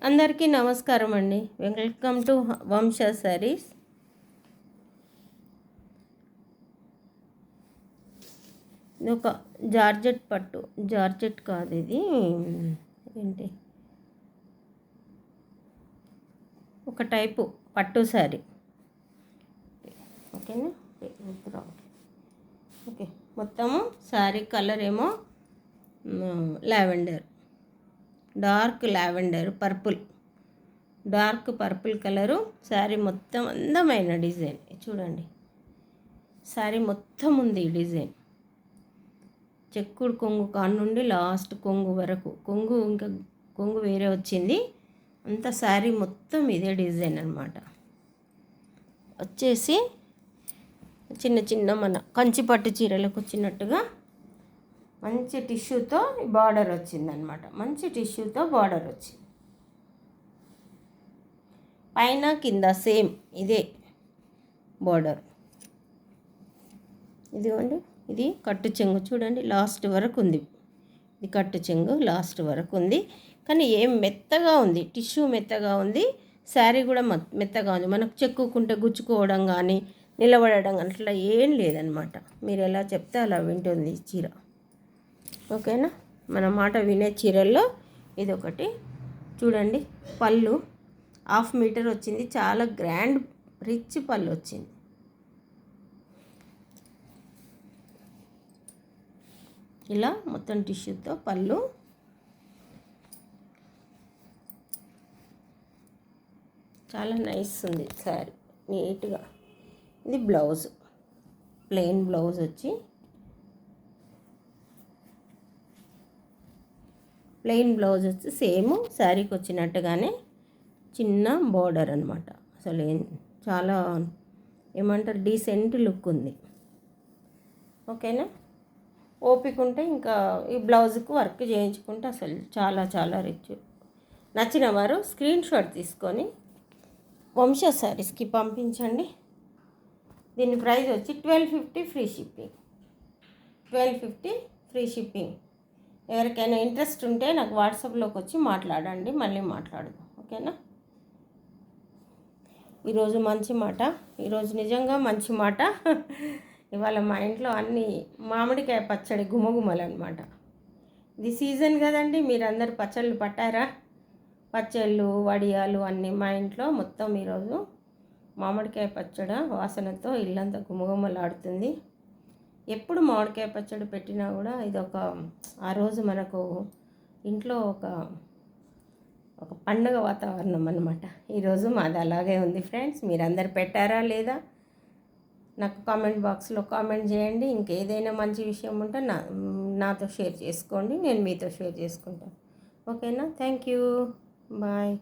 అందరికీ నమస్కారం అండి. వెల్కమ్ టు వంశ సారీస్. ఇది ఒక జార్జెట్ పట్టు, జార్జెట్ కాదు ఇది ఏంటి, ఒక టైపు పట్టు శారీ. ఓకేనా? ఓకే, మొత్తము శారీ కలర్ ఏమో lavender, dark lavender, dark purple colour. Sari మొత్తం అందమైన డిజైన్ చూడండి. శారీ మొత్తం ఉంది ఈ డిజైన్. చెక్కుడు కొంగు కాడ నుండి లాస్ట్ కొంగు వరకు, కొంగు వేరే వచ్చింది. అంత శారీ మొత్తం ఇదే డిజైన్ అన్నమాట. వచ్చేసి చిన్న చిన్న మన కంచిపట్టు చీరలకు వచ్చినట్టుగా మంచి టిష్యూతో బార్డర్ వచ్చిందనమాట. మంచి టిష్యూతో బార్డర్ వచ్చింది. పైన కింద సేమ్ ఇదే బార్డర్. ఇదిగోండి, ఇది కట్టు చెంగు చూడండి, లాస్ట్ వరకు ఉంది. ఇది కట్టు చెంగు లాస్ట్ వరకు ఉంది. కానీ ఏం మెత్తగా ఉంది, టిష్యూ మెత్తగా ఉంది. శారీ కూడా మెత్తగా ఉంది. మనకు చెక్కుకుంటే గుచ్చుకోవడం కానీ నిలబడడం అట్లా ఏం లేదనమాట. మీరు ఎలా చెప్తే అలా వింటుంది ఈ చీర. ఓకేనా? మన మాట వినే చీరల్లో ఇది ఒకటి. చూడండి, పళ్ళు 1/2 మీటర్ వచ్చింది. చాలా గ్రాండ్ రిచ్ పళ్ళు వచ్చింది. ఇలా మొత్తం టిష్యూతో పళ్ళు. చాలా నైస్ ఉంది శారీ, నీట్గా. ఇది బ్లౌజ్, ప్లెయిన్ బ్లౌజ్ వచ్చి సేమ్ శారీకి వచ్చినట్టుగానే చిన్న బోర్డర్ అనమాట. అసలు చాలా ఏమంటారు, డీసెంట్ లుక్ ఉంది. ఓకేనా? ఓపిక ఉంటే ఇంకా ఈ బ్లౌజ్కి వర్క్ చేయించుకుంటే అసలు చాలా చాలా రిచ్. నచ్చిన వారు స్క్రీన్ షాట్ తీసుకొని వంశ శారీస్కి పంపించండి. దీని ప్రైస్ వచ్చి 1250 ఫ్రీ షిప్పింగ్. 1250 free shipping. ఎవరికైనా ఇంట్రెస్ట్ ఉంటే నాకు వాట్సాప్లోకి వచ్చి మాట్లాడండి, మళ్ళీ మాట్లాడదాం. ఓకేనా? ఈరోజు మంచి మాట, ఈరోజు నిజంగా మంచి మాట. ఇవాళ మా ఇంట్లో అన్ని మామిడికాయ పచ్చడి గుమగుమలు అనమాట. ఇది సీజన్ కదండి, మీరందరూ పచ్చళ్ళు పట్టారా? పచ్చళ్ళు, వడియాలు అన్నీ మా ఇంట్లో మొత్తం ఈరోజు మామిడికాయ పచ్చడి వాసనతో ఇల్లంతా గుమగుమలాడుతుంది. ఎప్పుడు మామిడికాయ పచ్చడి పెట్టినా కూడా ఇదొక, ఆ రోజు మనకు ఇంట్లో ఒక పండుగ వాతావరణం అన్నమాట. ఈరోజు మాది అలాగే ఉంది ఫ్రెండ్స్. మీరందరు పెట్టారా లేదా నాకు కామెంట్ బాక్స్లో కామెంట్ చేయండి. ఇంకేదైనా మంచి విషయం ఉంటే నాతో షేర్ చేసుకోండి, నేను మీతో షేర్ చేసుకుంటాను. ఓకేనా? Thank you, bye.